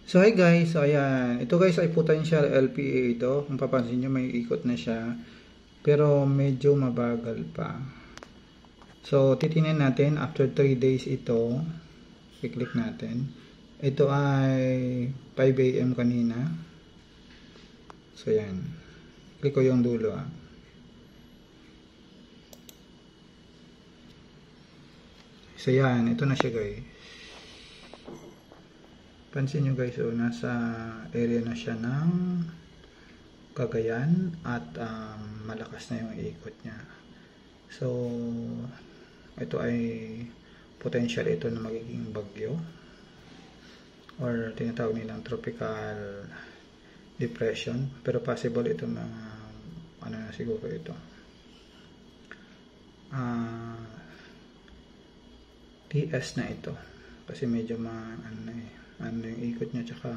So hi guys, so ayan, ito guys ay potential LPA ito. Kung papansin nyo may ikot na siya, pero medyo mabagal pa. So titingnan natin after 3 days ito, i-click natin. Ito ay 5 AM kanina. So yan, click ko yung dulo So yan, ito na siya guys. Pansin nyo guys, so nasa area na siya ng Cagayan at malakas na yung ikot niya. So ito ay potential ito na magiging bagyo or tinatawag nilang tropical depression, pero possible ito mga ano na siguro ito TS na ito kasi medyo ano yung ikot niya, tsaka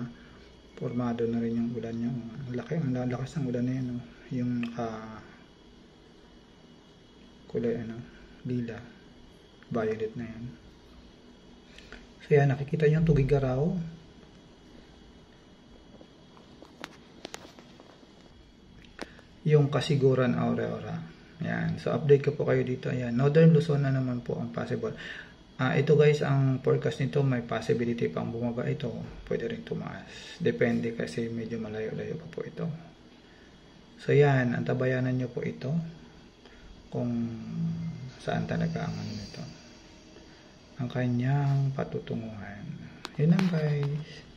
formado na rin yung ulan niya. Ang lakas ng ulan na yun, yung kulay lila, violet na yan. So yan, nakikita yung Tugigaraw. Yung Kasiguran Aurora. Yan. So update ko po kayo dito. Ayan. Northern Luzon na naman po ang possible. Ito guys, ang forecast nito may possibility pang bumaba ito. Pwede rin tumaas. Depende kasi medyo malayo-layo pa po ito. So yan, antabayanan nyo po ito kung saan talaga ang nito. Ang kanyang patutunguhan. Yun lang guys.